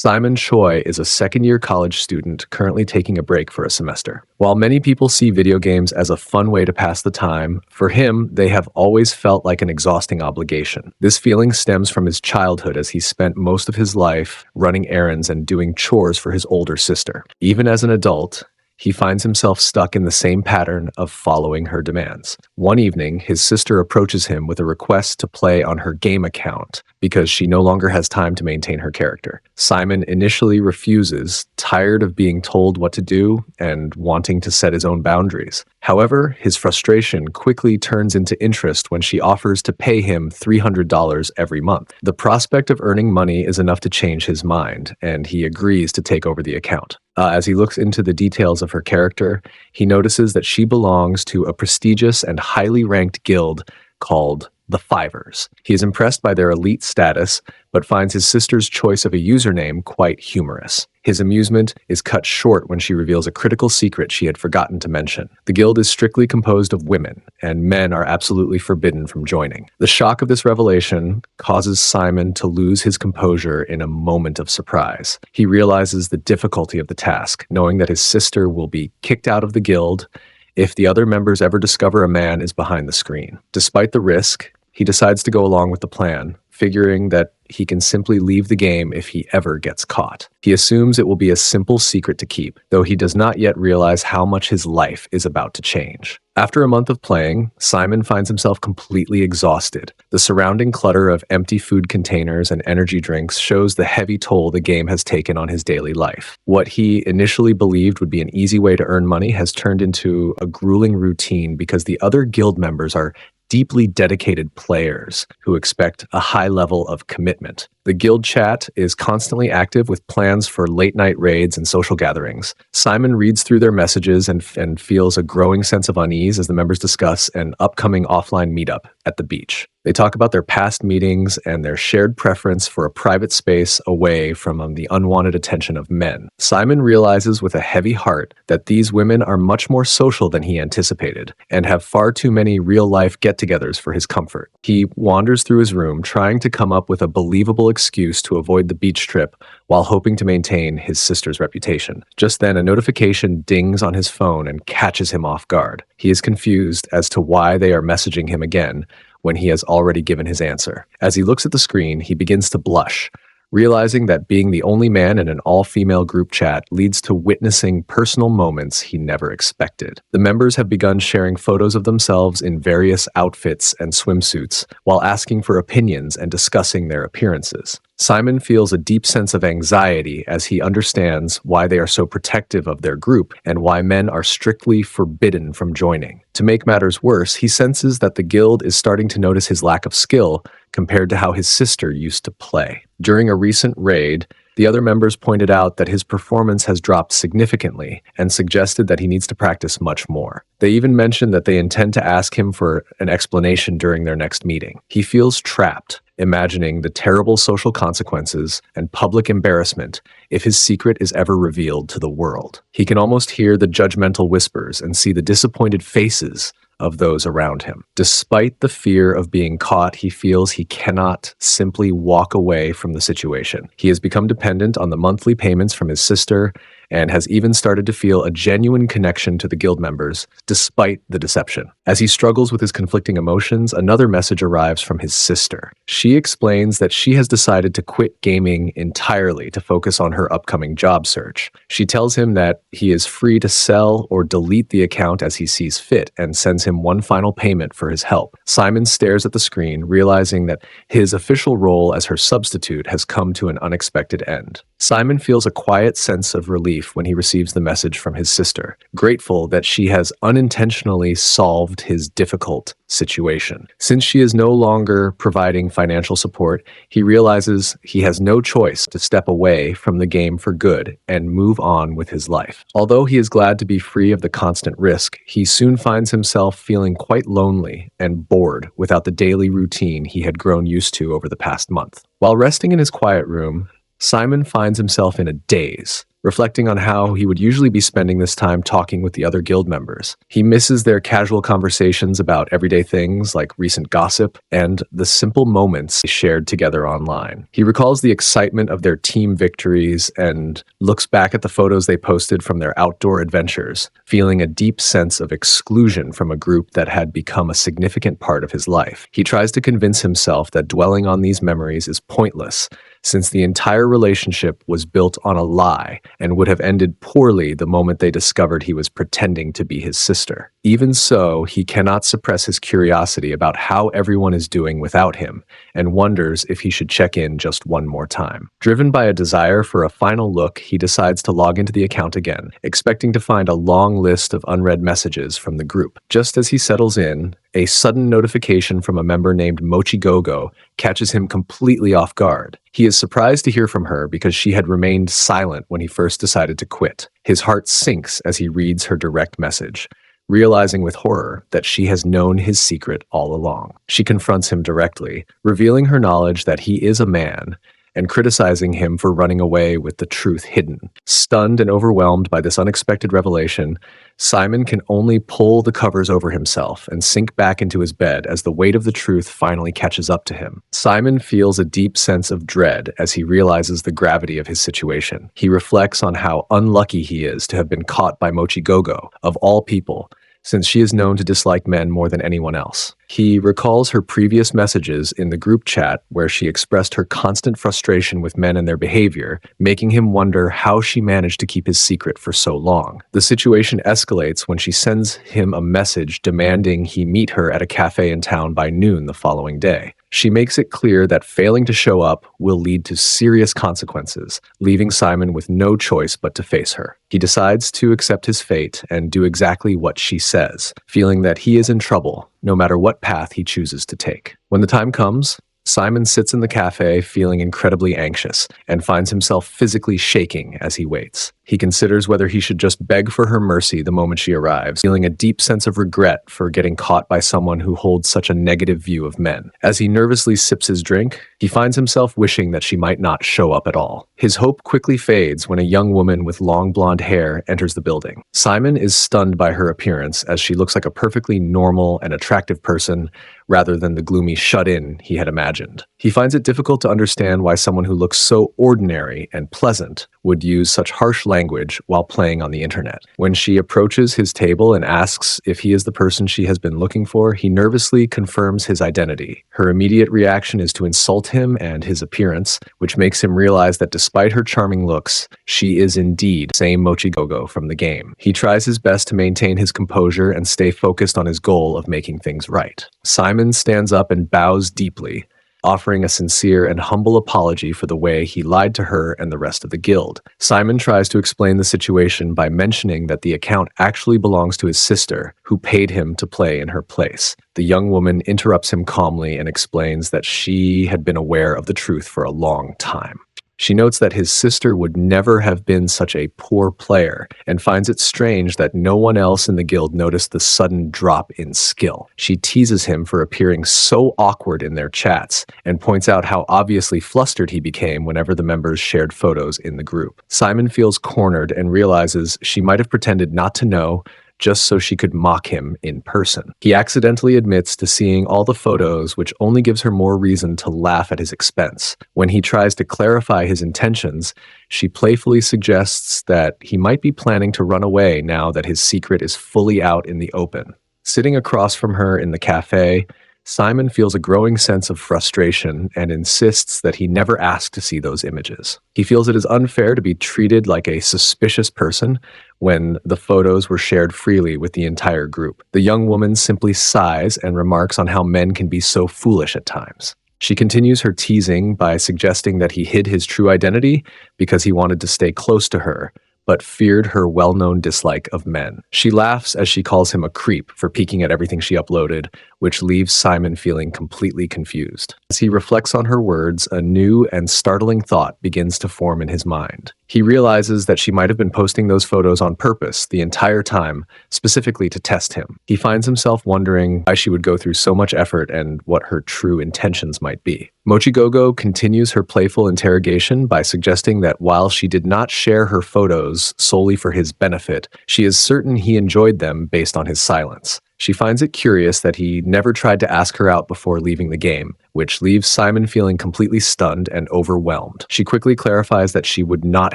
Simon Choi is a second-year college student currently taking a break for a semester. While many people see video games as a fun way to pass the time, for him, they have always felt like an exhausting obligation. This feeling stems from his childhood as he spent most of his life running errands and doing chores for his older sister. Even as an adult, he finds himself stuck in the same pattern of following her demands. One evening, his sister approaches him with a request to play on her game account because she no longer has time to maintain her character. Simon initially refuses, tired of being told what to do and wanting to set his own boundaries. However, his frustration quickly turns into interest when she offers to pay him $300 every month. The prospect of earning money is enough to change his mind, and he agrees to take over the account. As he looks into the details of her character, he notices that she belongs to a prestigious and highly ranked guild called the Fivers. He is impressed by their elite status, but finds his sister's choice of a username quite humorous. His amusement is cut short when she reveals a critical secret she had forgotten to mention. The guild is strictly composed of women, and men are absolutely forbidden from joining. The shock of this revelation causes Simon to lose his composure in a moment of surprise. He realizes the difficulty of the task, knowing that his sister will be kicked out of the guild if the other members ever discover a man is behind the screen. Despite the risk, he decides to go along with the plan, figuring that he can simply leave the game if he ever gets caught. He assumes it will be a simple secret to keep, though he does not yet realize how much his life is about to change. After a month of playing, Simon finds himself completely exhausted. The surrounding clutter of empty food containers and energy drinks shows the heavy toll the game has taken on his daily life. What he initially believed would be an easy way to earn money has turned into a grueling routine because the other guild members are deeply dedicated players who expect a high level of commitment. The guild chat is constantly active with plans for late-night raids and social gatherings. Simon reads through their messages and feels a growing sense of unease as the members discuss an upcoming offline meetup at the beach. They talk about their past meetings and their shared preference for a private space away from the unwanted attention of men. Simon realizes with a heavy heart that these women are much more social than he anticipated and have far too many real-life get-togethers for his comfort. He wanders through his room trying to come up with a believable excuse to avoid the beach trip while hoping to maintain his sister's reputation. Just then, a notification dings on his phone and catches him off guard. He is confused as to why they are messaging him again when he has already given his answer. As he looks at the screen, he begins to blush, realizing that being the only man in an all-female group chat leads to witnessing personal moments he never expected. The members have begun sharing photos of themselves in various outfits and swimsuits, while asking for opinions and discussing their appearances. Simon feels a deep sense of anxiety as he understands why they are so protective of their group and why men are strictly forbidden from joining. To make matters worse, he senses that the guild is starting to notice his lack of skill compared to how his sister used to play. During a recent raid, the other members pointed out that his performance has dropped significantly and suggested that he needs to practice much more. They even mentioned that they intend to ask him for an explanation during their next meeting. He feels trapped, imagining the terrible social consequences and public embarrassment if his secret is ever revealed to the world. He can almost hear the judgmental whispers and see the disappointed faces of those around him. Despite the fear of being caught, he feels he cannot simply walk away from the situation. He has become dependent on the monthly payments from his sister and has even started to feel a genuine connection to the guild members, despite the deception. As he struggles with his conflicting emotions, another message arrives from his sister. She explains that she has decided to quit gaming entirely to focus on her upcoming job search. She tells him that he is free to sell or delete the account as he sees fit and sends him one final payment for his help. Simon stares at the screen, realizing that his official role as her substitute has come to an unexpected end. Simon feels a quiet sense of relief when he receives the message from his sister, grateful that she has unintentionally solved his difficult situation. Since she is no longer providing financial support, he realizes he has no choice to step away from the game for good and move on with his life. Although he is glad to be free of the constant risk, he soon finds himself feeling quite lonely and bored without the daily routine he had grown used to over the past month. While resting in his quiet room, Simon finds himself in a daze. reflecting on how he would usually be spending this time talking with the other guild members. He misses their casual conversations about everyday things like recent gossip and the simple moments they shared together online. He recalls the excitement of their team victories and looks back at the photos they posted from their outdoor adventures, feeling a deep sense of exclusion from a group that had become a significant part of his life. He tries to convince himself that dwelling on these memories is pointless, since the entire relationship was built on a lie and would have ended poorly the moment they discovered he was pretending to be his sister. Even so, he cannot suppress his curiosity about how everyone is doing without him, and wonders if he should check in just one more time. Driven by a desire for a final look, he decides to log into the account again, expecting to find a long list of unread messages from the group. Just as he settles in, a sudden notification from a member named Mochigogo catches him completely off guard. He is surprised to hear from her because she had remained silent when he first decided to quit. His heart sinks as he reads her direct message, realizing with horror that she has known his secret all along. She confronts him directly, revealing her knowledge that he is a man and criticizing him for running away with the truth hidden. Stunned and overwhelmed by this unexpected revelation, Simon can only pull the covers over himself and sink back into his bed as the weight of the truth finally catches up to him. Simon feels a deep sense of dread as he realizes the gravity of his situation. He reflects on how unlucky he is to have been caught by Mochigogo, of all people, since she is known to dislike men more than anyone else. He recalls her previous messages in the group chat where she expressed her constant frustration with men and their behavior, making him wonder how she managed to keep his secret for so long. The situation escalates when she sends him a message demanding he meet her at a cafe in town by noon the following day. She makes it clear that failing to show up will lead to serious consequences, leaving Simon with no choice but to face her. He decides to accept his fate and do exactly what she says, feeling that he is in trouble, no matter what path he chooses to take. When the time comes, Simon sits in the cafe feeling incredibly anxious and finds himself physically shaking as he waits. He considers whether he should just beg for her mercy the moment she arrives, feeling a deep sense of regret for getting caught by someone who holds such a negative view of men. As he nervously sips his drink, he finds himself wishing that she might not show up at all. His hope quickly fades when a young woman with long blonde hair enters the building. Simon is stunned by her appearance as she looks like a perfectly normal and attractive person rather than the gloomy shut-in he had imagined. He finds it difficult to understand why someone who looks so ordinary and pleasant would use such harsh language while playing on the internet. When she approaches his table and asks if he is the person she has been looking for, he nervously confirms his identity. Her immediate reaction is to insult him and his appearance, which makes him realize that despite her charming looks, she is indeed the same Mochigogo from the game. He tries his best to maintain his composure and stay focused on his goal of making things right. Simon stands up and bows deeply, offering a sincere and humble apology for the way he lied to her and the rest of the guild. Simon tries to explain the situation by mentioning that the account actually belongs to his sister, who paid him to play in her place. The young woman interrupts him calmly and explains that she had been aware of the truth for a long time. She notes that his sister would never have been such a poor player and finds it strange that no one else in the guild noticed the sudden drop in skill. She teases him for appearing so awkward in their chats and points out how obviously flustered he became whenever the members shared photos in the group. Simon feels cornered and realizes she might have pretended not to know just so she could mock him in person. He accidentally admits to seeing all the photos, which only gives her more reason to laugh at his expense. When he tries to clarify his intentions, she playfully suggests that he might be planning to run away now that his secret is fully out in the open. Sitting across from her in the cafe, Simon feels a growing sense of frustration and insists that he never asked to see those images. He feels it is unfair to be treated like a suspicious person when the photos were shared freely with the entire group. The young woman simply sighs and remarks on how men can be so foolish at times. She continues her teasing by suggesting that he hid his true identity because he wanted to stay close to her, but feared her well-known dislike of men. She laughs as she calls him a creep for peeking at everything she uploaded, which leaves Simon feeling completely confused. As he reflects on her words, a new and startling thought begins to form in his mind. He realizes that she might have been posting those photos on purpose the entire time, specifically to test him. He finds himself wondering why she would go through so much effort and what her true intentions might be. Mochigogo continues her playful interrogation by suggesting that while she did not share her photos solely for his benefit, she is certain he enjoyed them based on his silence. She finds it curious that he never tried to ask her out before leaving the game, which leaves Simon feeling completely stunned and overwhelmed. She quickly clarifies that she would not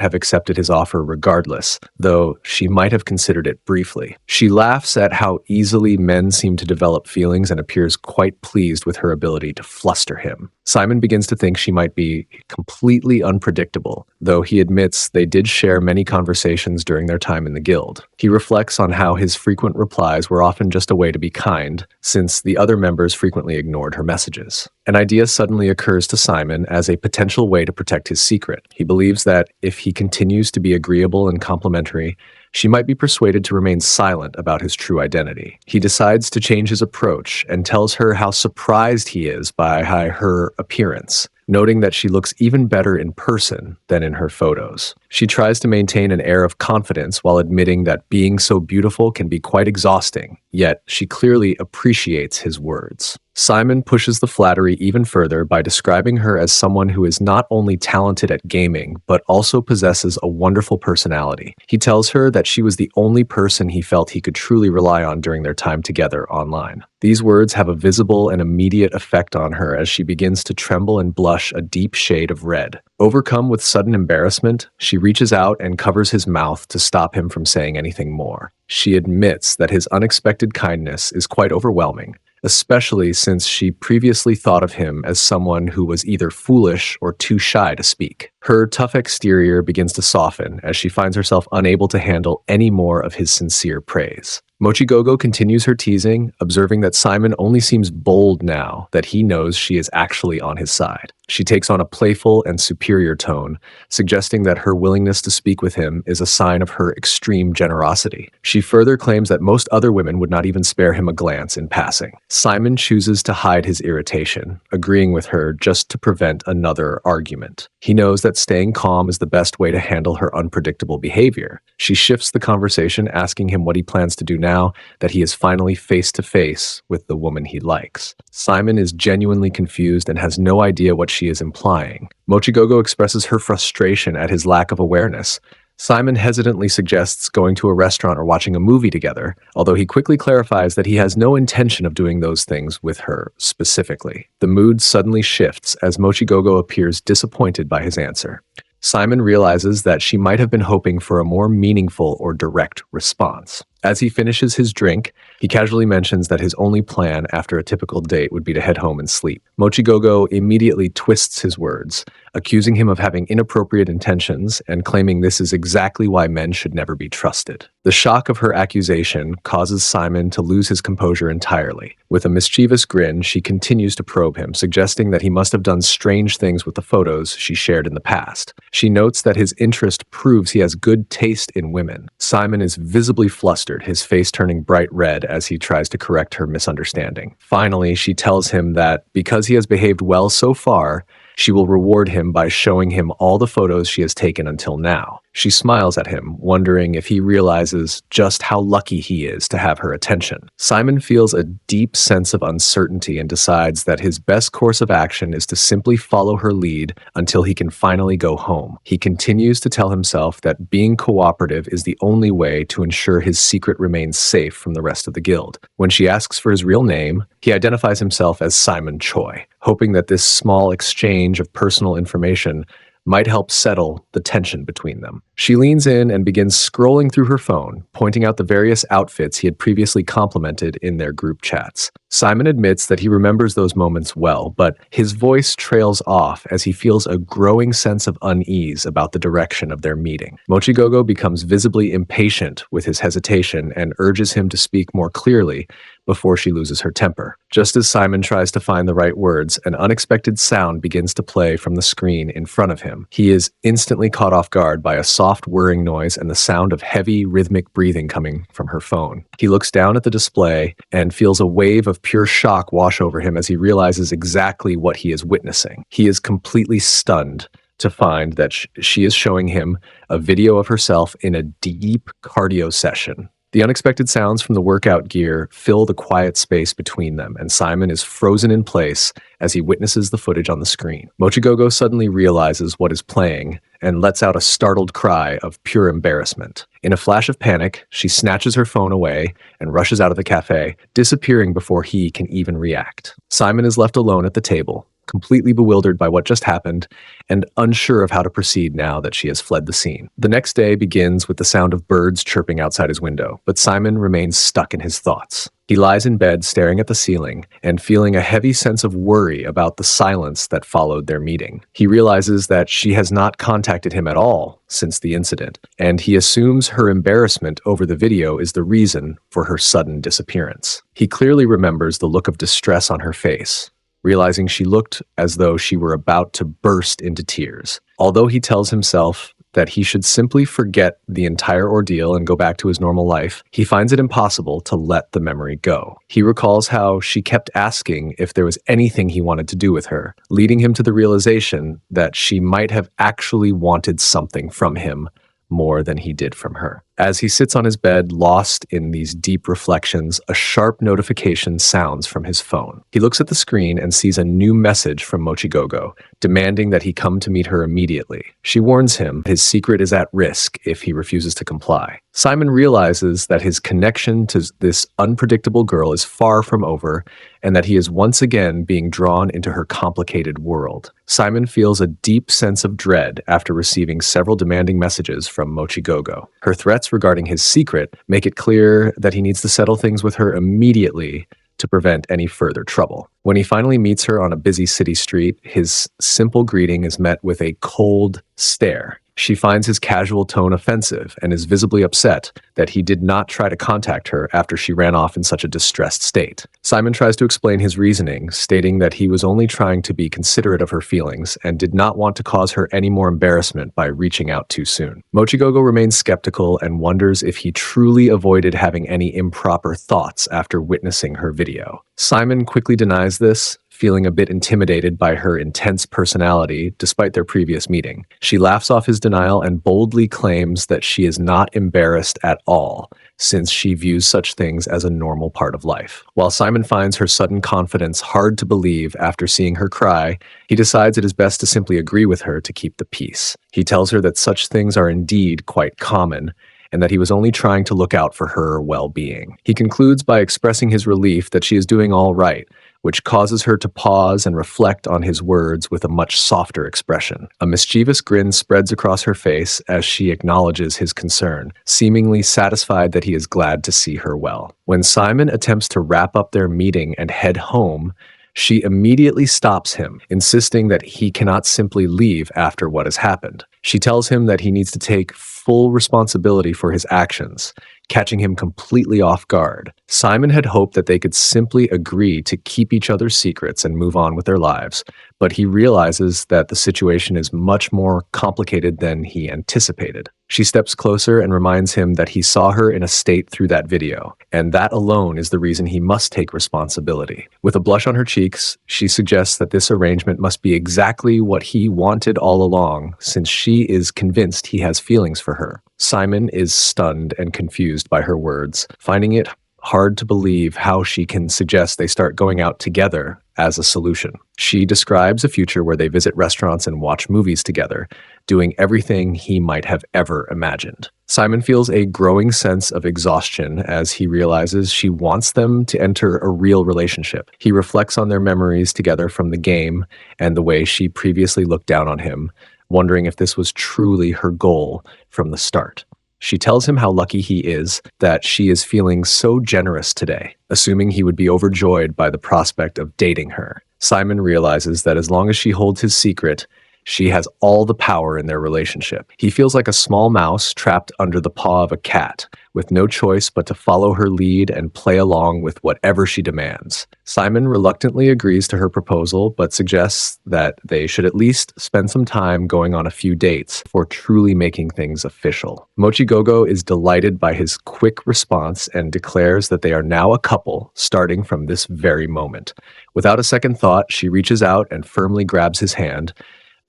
have accepted his offer regardless, though she might have considered it briefly. She laughs at how easily men seem to develop feelings and appears quite pleased with her ability to fluster him. Simon begins to think she might be completely unpredictable, though he admits they did share many conversations during their time in the guild. He reflects on how his frequent replies were often just a way to be kind, since the other members frequently ignored her messages. An idea suddenly occurs to Simon as a potential way to protect his secret. He believes that if he continues to be agreeable and complimentary, she might be persuaded to remain silent about his true identity. He decides to change his approach and tells her how surprised he is by her appearance, noting that she looks even better in person than in her photos. She tries to maintain an air of confidence while admitting that being so beautiful can be quite exhausting, yet she clearly appreciates his words. Simon pushes the flattery even further by describing her as someone who is not only talented at gaming, but also possesses a wonderful personality. He tells her that she was the only person he felt he could truly rely on during their time together online. These words have a visible and immediate effect on her as she begins to tremble and blush a deep shade of red. Overcome with sudden embarrassment, she reaches out and covers his mouth to stop him from saying anything more. She admits that his unexpected kindness is quite overwhelming, especially since she previously thought of him as someone who was either foolish or too shy to speak. Her tough exterior begins to soften as she finds herself unable to handle any more of his sincere praise. Mochigogo continues her teasing, observing that Simon only seems bold now that he knows she is actually on his side. She takes on a playful and superior tone, suggesting that her willingness to speak with him is a sign of her extreme generosity. She further claims that most other women would not even spare him a glance in passing. Simon chooses to hide his irritation, agreeing with her just to prevent another argument. He knows that staying calm is the best way to handle her unpredictable behavior. She shifts the conversation, asking him what he plans to do now that he is finally face to face with the woman he likes. Simon is genuinely confused and has no idea what she is implying. Mochigogo expresses her frustration at his lack of awareness. Simon hesitantly suggests going to a restaurant or watching a movie together, although he quickly clarifies that he has no intention of doing those things with her specifically. The mood suddenly shifts as Mochigogo appears disappointed by his answer. Simon realizes that she might have been hoping for a more meaningful or direct response. As he finishes his drink, he casually mentions that his only plan after a typical date would be to head home and sleep. Mochigogo immediately twists his words, accusing him of having inappropriate intentions and claiming this is exactly why men should never be trusted. The shock of her accusation causes Simon to lose his composure entirely. With a mischievous grin, she continues to probe him, suggesting that he must have done strange things with the photos she shared in the past. She notes that his interest proves he has good taste in women. Simon is visibly flustered, his face turning bright red as he tries to correct her misunderstanding. Finally, she tells him that because he has behaved well so far, she will reward him by showing him all the photos she has taken until now. She smiles at him, wondering if he realizes just how lucky he is to have her attention. Simon feels a deep sense of uncertainty and decides that his best course of action is to simply follow her lead until he can finally go home. He continues to tell himself that being cooperative is the only way to ensure his secret remains safe from the rest of the guild. When she asks for his real name, he identifies himself as Simon Choi, hoping that this small exchange of personal information might help settle the tension between them. She leans in and begins scrolling through her phone, pointing out the various outfits he had previously complimented in their group chats. Simon admits that he remembers those moments well, but his voice trails off as he feels a growing sense of unease about the direction of their meeting. Mochigogo becomes visibly impatient with his hesitation and urges him to speak more clearly before she loses her temper. Just as Simon tries to find the right words, an unexpected sound begins to play from the screen in front of him. He is instantly caught off guard by a soft whirring noise and the sound of heavy, rhythmic breathing coming from her phone. He looks down at the display and feels a wave of pure shock wash over him as he realizes exactly what he is witnessing. He is completely stunned to find that she is showing him a video of herself in a deep cardio session. The unexpected sounds from the workout gear fill the quiet space between them, and Simon is frozen in place as he witnesses the footage on the screen. Mochigogo suddenly realizes what is playing and lets out a startled cry of pure embarrassment. In a flash of panic, she snatches her phone away and rushes out of the cafe, disappearing before he can even react. Simon is left alone at the table, completely bewildered by what just happened and unsure of how to proceed now that she has fled the scene. The next day begins with the sound of birds chirping outside his window, but Simon remains stuck in his thoughts. He lies in bed staring at the ceiling and feeling a heavy sense of worry about the silence that followed their meeting. He realizes that she has not contacted him at all since the incident, and he assumes her embarrassment over the video is the reason for her sudden disappearance. He clearly remembers the look of distress on her face, realizing she looked as though she were about to burst into tears. Although he tells himself that he should simply forget the entire ordeal and go back to his normal life, he finds it impossible to let the memory go. He recalls how she kept asking if there was anything he wanted to do with her, leading him to the realization that she might have actually wanted something from him more than he did from her. As he sits on his bed, lost in these deep reflections, a sharp notification sounds from his phone. He looks at the screen and sees a new message from Mochigogo, demanding that he come to meet her immediately. She warns him his secret is at risk if he refuses to comply. Simon realizes that his connection to this unpredictable girl is far from over and that he is once again being drawn into her complicated world. Simon feels a deep sense of dread after receiving several demanding messages from Mochigogo. Her threats regarding his secret make it clear that he needs to settle things with her immediately to prevent any further trouble. When he finally meets her on a busy city street, his simple greeting is met with a cold stare. She finds his casual tone offensive and is visibly upset that he did not try to contact her after she ran off in such a distressed state. Simon tries to explain his reasoning, stating that he was only trying to be considerate of her feelings and did not want to cause her any more embarrassment by reaching out too soon. Mochigogo remains skeptical and wonders if he truly avoided having any improper thoughts after witnessing her video. Simon quickly denies this, feeling a bit intimidated by her intense personality despite their previous meeting. She laughs off his denial and boldly claims that she is not embarrassed at all, since she views such things as a normal part of life. While Simon finds her sudden confidence hard to believe after seeing her cry, he decides it is best to simply agree with her to keep the peace. He tells her that such things are indeed quite common, and that he was only trying to look out for her well-being. He concludes by expressing his relief that she is doing all right, which causes her to pause and reflect on his words with a much softer expression. A mischievous grin spreads across her face as she acknowledges his concern, seemingly satisfied that he is glad to see her well. When Simon attempts to wrap up their meeting and head home, she immediately stops him, insisting that he cannot simply leave after what has happened. She tells him that he needs to take full responsibility for his actions, catching him completely off guard. Simon had hoped that they could simply agree to keep each other's secrets and move on with their lives, but he realizes that the situation is much more complicated than he anticipated. She steps closer and reminds him that he saw her in a state through that video, and that alone is the reason he must take responsibility. With a blush on her cheeks, she suggests that this arrangement must be exactly what he wanted all along, since she is convinced he has feelings for her. Simon is stunned and confused by her words, finding it hard to believe how she can suggest they start going out together as a solution. She describes a future where they visit restaurants and watch movies together, doing everything he might have ever imagined. Simon feels a growing sense of exhaustion as he realizes she wants them to enter a real relationship. He reflects on their memories together from the game and the way she previously looked down on him, wondering if this was truly her goal from the start. She tells him how lucky he is that she is feeling so generous today, assuming he would be overjoyed by the prospect of dating her. Simon realizes that as long as she holds his secret, she has all the power in their relationship. He feels like a small mouse trapped under the paw of a cat, with no choice but to follow her lead and play along with whatever she demands. Simon reluctantly agrees to her proposal, but suggests that they should at least spend some time going on a few dates before truly making things official. Mochigogo is delighted by his quick response and declares that they are now a couple starting from this very moment. Without a second thought, she reaches out and firmly grabs his hand,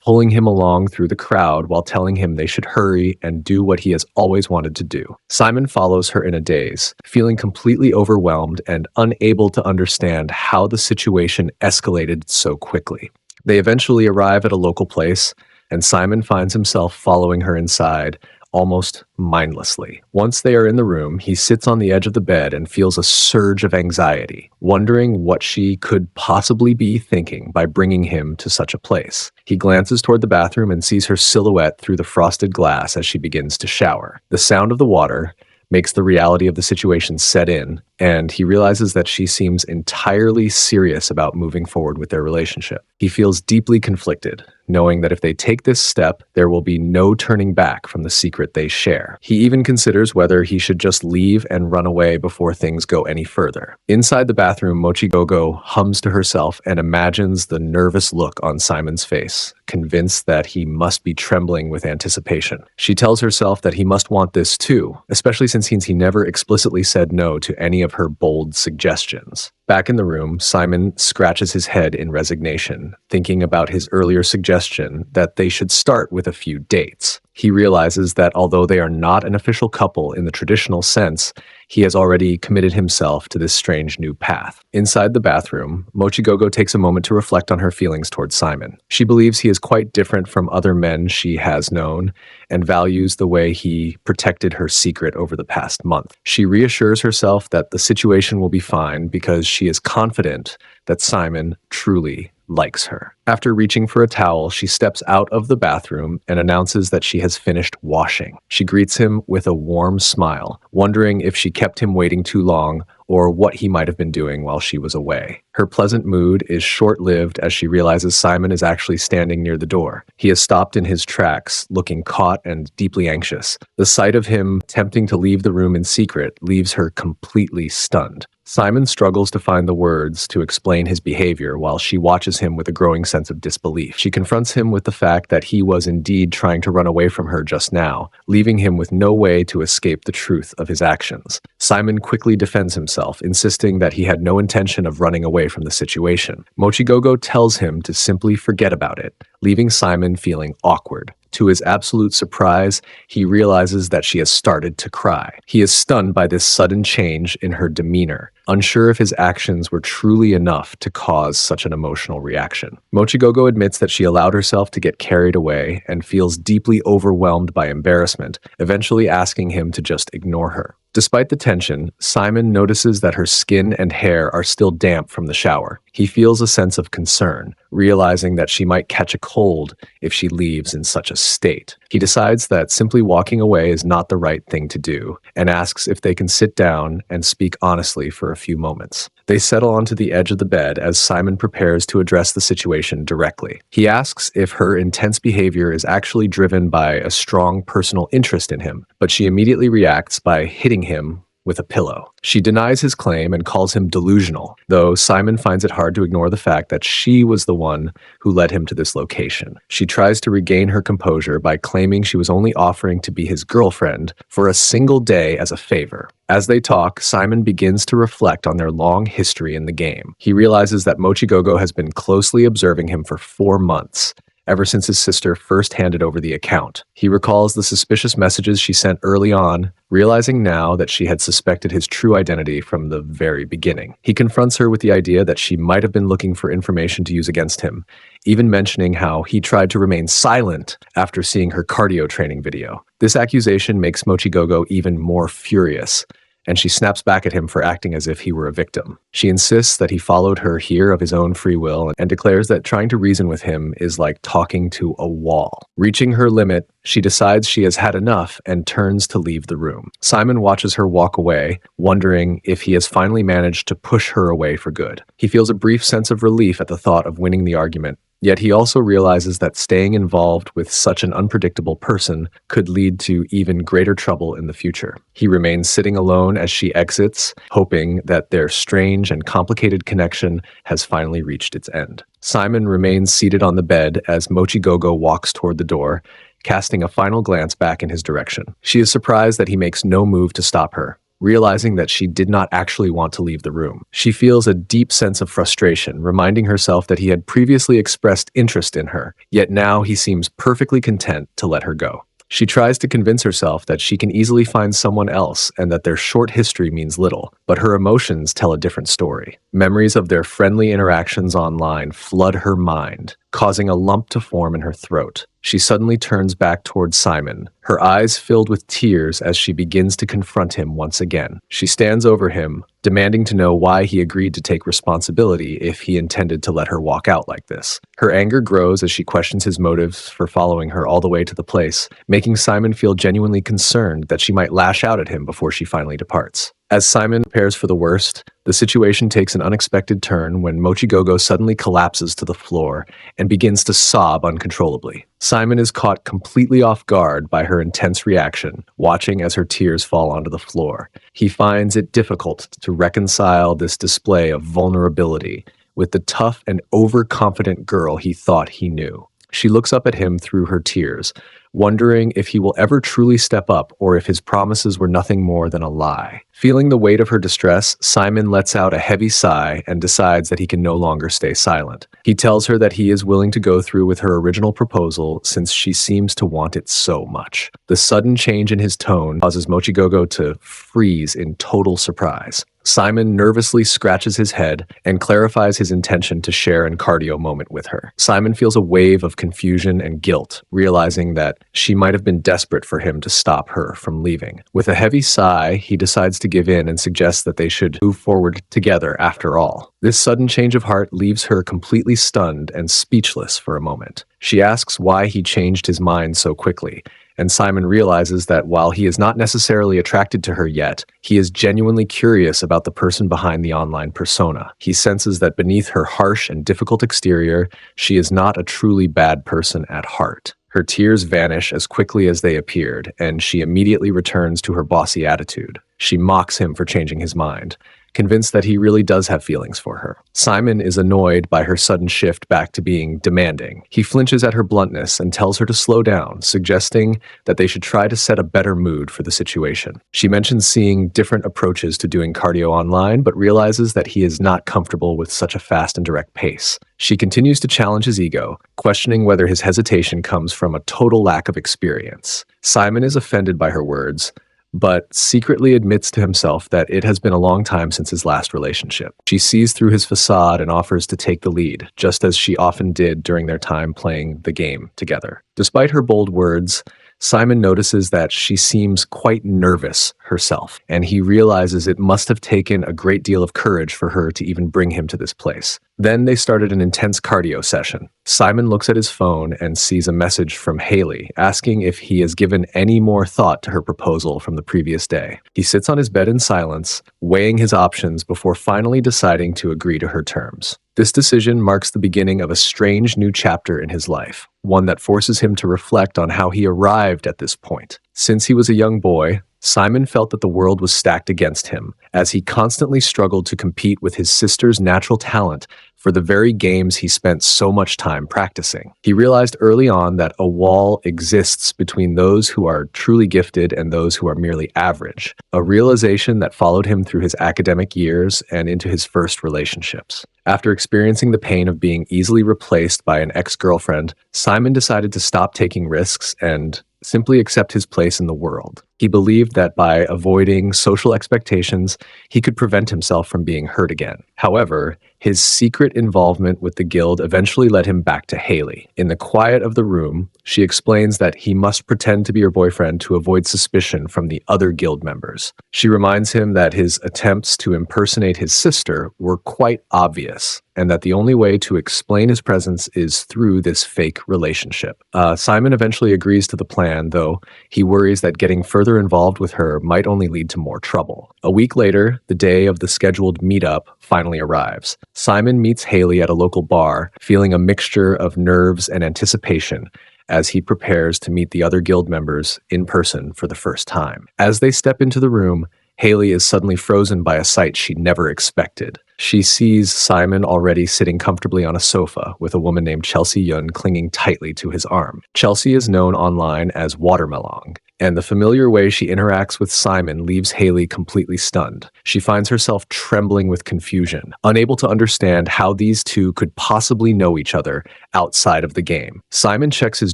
pulling him along through the crowd while telling him they should hurry and do what he has always wanted to do. Simon follows her in a daze, feeling completely overwhelmed and unable to understand how the situation escalated so quickly. They eventually arrive at a local place, and Simon finds himself following her inside, almost mindlessly. Once they are in the room, he sits on the edge of the bed and feels a surge of anxiety, wondering what she could possibly be thinking by bringing him to such a place. He glances toward the bathroom and sees her silhouette through the frosted glass as she begins to shower. The sound of the water makes the reality of the situation set in, and he realizes that she seems entirely serious about moving forward with their relationship. He feels deeply conflicted, knowing that if they take this step, there will be no turning back from the secret they share. He even considers whether he should just leave and run away before things go any further. Inside the bathroom, Mochigogo hums to herself and imagines the nervous look on Simon's face, convinced that he must be trembling with anticipation. She tells herself that he must want this too, especially since he never explicitly said no to any of her bold suggestions. Back in the room, Simon scratches his head in resignation, thinking about his earlier suggestion that they should start with a few dates. He realizes that although they are not an official couple in the traditional sense, he has already committed himself to this strange new path. Inside the bathroom, Mochigogo takes a moment to reflect on her feelings towards Simon. She believes he is quite different from other men she has known and values the way he protected her secret over the past month. She reassures herself that the situation will be fine because she is confident that Simon truly likes her. After reaching for a towel, she steps out of the bathroom and announces that she has finished washing. She greets him with a warm smile, wondering if she kept him waiting too long or what he might have been doing while she was away. Her pleasant mood is short-lived as she realizes Simon is actually standing near the door. He has stopped in his tracks, looking caught and deeply anxious. The sight of him attempting to leave the room in secret leaves her completely stunned. Simon struggles to find the words to explain his behavior while she watches him with a growing sense of disbelief. She confronts him with the fact that he was indeed trying to run away from her just now, leaving him with no way to escape the truth of his actions. Simon quickly defends himself, insisting that he had no intention of running away from the situation. Mochigogo tells him to simply forget about it, leaving Simon feeling awkward. To his absolute surprise, he realizes that she has started to cry. He is stunned by this sudden change in her demeanor, unsure if his actions were truly enough to cause such an emotional reaction. Mochigogo admits that she allowed herself to get carried away and feels deeply overwhelmed by embarrassment, eventually asking him to just ignore her. Despite the tension, Simon notices that her skin and hair are still damp from the shower. He feels a sense of concern, realizing that she might catch a cold if she leaves in such a state. He decides that simply walking away is not the right thing to do, and asks if they can sit down and speak honestly for a few moments. They settle onto the edge of the bed as Simon prepares to address the situation directly. He asks if her intense behavior is actually driven by a strong personal interest in him, but she immediately reacts by hitting him with a pillow. She denies his claim and calls him delusional, though Simon finds it hard to ignore the fact that she was the one who led him to this location. She tries to regain her composure by claiming she was only offering to be his girlfriend for a single day as a favor. As they talk, Simon begins to reflect on their long history in the game. He realizes that Mochigogo has been closely observing him for 4 months, ever since his sister first handed over the account. He recalls the suspicious messages she sent early on, realizing now that she had suspected his true identity from the very beginning. He confronts her with the idea that she might have been looking for information to use against him, even mentioning how he tried to remain silent after seeing her cardio training video. This accusation makes Mochigogo even more furious, and she snaps back at him for acting as if he were a victim. She insists that he followed her here of his own free will and declares that trying to reason with him is like talking to a wall. Reaching her limit, she decides she has had enough and turns to leave the room. Simon watches her walk away, wondering if he has finally managed to push her away for good. He feels a brief sense of relief at the thought of winning the argument, yet he also realizes that staying involved with such an unpredictable person could lead to even greater trouble in the future. He remains sitting alone as she exits, hoping that their strange and complicated connection has finally reached its end. Simon remains seated on the bed as Mochigogo walks toward the door, casting a final glance back in his direction. She is surprised that he makes no move to stop her, realizing that she did not actually want to leave the room. She feels a deep sense of frustration, reminding herself that he had previously expressed interest in her, yet now he seems perfectly content to let her go. She tries to convince herself that she can easily find someone else and that their short history means little, but her emotions tell a different story. Memories of their friendly interactions online flood her mind, causing a lump to form in her throat. She suddenly turns back towards Simon, her eyes filled with tears as she begins to confront him once again. She stands over him, demanding to know why he agreed to take responsibility if he intended to let her walk out like this. Her anger grows as she questions his motives for following her all the way to the place, making Simon feel genuinely concerned that she might lash out at him before she finally departs. As Simon prepares for the worst, the situation takes an unexpected turn when Mochigogo suddenly collapses to the floor and begins to sob uncontrollably. Simon is caught completely off guard by her intense reaction, watching as her tears fall onto the floor. He finds it difficult to reconcile this display of vulnerability with the tough and overconfident girl he thought he knew. She looks up at him through her tears, wondering if he will ever truly step up or if his promises were nothing more than a lie. Feeling the weight of her distress, Simon lets out a heavy sigh and decides that he can no longer stay silent. He tells her that he is willing to go through with her original proposal since she seems to want it so much. The sudden change in his tone causes Mochigogo to freeze in total surprise. Simon nervously scratches his head and clarifies his intention to share an cardio moment with her. Simon feels a wave of confusion and guilt, realizing that she might have been desperate for him to stop her from leaving. With a heavy sigh, he decides to give in and suggests that they should move forward together after all. This sudden change of heart leaves her completely stunned and speechless for a moment. She asks why he changed his mind so quickly, and Simon realizes that while he is not necessarily attracted to her yet, he is genuinely curious about the person behind the online persona. He senses that beneath her harsh and difficult exterior, she is not a truly bad person at heart. Her tears vanish as quickly as they appeared, and she immediately returns to her bossy attitude. She mocks him for changing his mind, convinced that he really does have feelings for her. Simon is annoyed by her sudden shift back to being demanding. He flinches at her bluntness and tells her to slow down, suggesting that they should try to set a better mood for the situation. She mentions seeing different approaches to doing cardio online, but realizes that he is not comfortable with such a fast and direct pace. She continues to challenge his ego, questioning whether his hesitation comes from a total lack of experience. Simon is offended by her words, but secretly admits to himself that it has been a long time since his last relationship. She sees through his facade and offers to take the lead, just as she often did during their time playing the game together. Despite her bold words, Simon notices that she seems quite nervous herself, and he realizes it must have taken a great deal of courage for her to even bring him to this place. Then they started an intense cardio session. Simon looks at his phone and sees a message from Haley asking if he has given any more thought to her proposal from the previous day. He sits on his bed in silence, weighing his options before finally deciding to agree to her terms. This decision marks the beginning of a strange new chapter in his life, one that forces him to reflect on how he arrived at this point. Since he was a young boy, Simon felt that the world was stacked against him, as he constantly struggled to compete with his sister's natural talent for the very games he spent so much time practicing. He realized early on that a wall exists between those who are truly gifted and those who are merely average, a realization that followed him through his academic years and into his first relationships. After experiencing the pain of being easily replaced by an ex-girlfriend, Simon decided to stop taking risks and simply accept his place in the world. He believed that by avoiding social expectations, he could prevent himself from being hurt again. However, his secret involvement with the guild eventually led him back to Haley. In the quiet of the room, she explains that he must pretend to be her boyfriend to avoid suspicion from the other guild members. She reminds him that his attempts to impersonate his sister were quite obvious, and that the only way to explain his presence is through this fake relationship. Simon eventually agrees to the plan, though he worries that getting further involved with her might only lead to more trouble. A week later, the day of the scheduled meetup finally arrives. Simon meets Haley at a local bar, feeling a mixture of nerves and anticipation as he prepares to meet the other guild members in person for the first time. As they step into the room, Haley is suddenly frozen by a sight she never expected. She sees Simon already sitting comfortably on a sofa with a woman named Chelsea Yun clinging tightly to his arm. Chelsea is known online as Watermelon, And the familiar way she interacts with Simon leaves Haley completely stunned. She finds herself trembling with confusion, unable to understand how these two could possibly know each other outside of the game. Simon checks his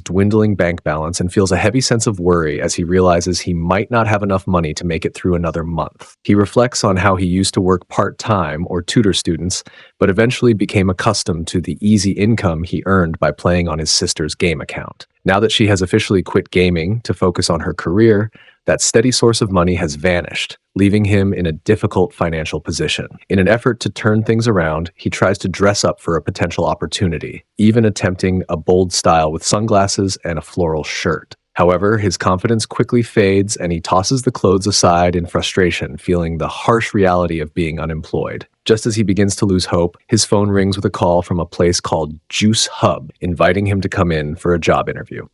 dwindling bank balance and feels a heavy sense of worry as he realizes he might not have enough money to make it through another month. He reflects on how he used to work part-time or tutor students, but eventually became accustomed to the easy income he earned by playing on his sister's game account. Now that she has officially quit gaming to focus on her career, that steady source of money has vanished, leaving him in a difficult financial position. In an effort to turn things around, he tries to dress up for a potential opportunity, even attempting a bold style with sunglasses and a floral shirt. However, his confidence quickly fades and he tosses the clothes aside in frustration, feeling the harsh reality of being unemployed. Just as he begins to lose hope, his phone rings with a call from a place called Juice Hub, inviting him to come in for a job interview.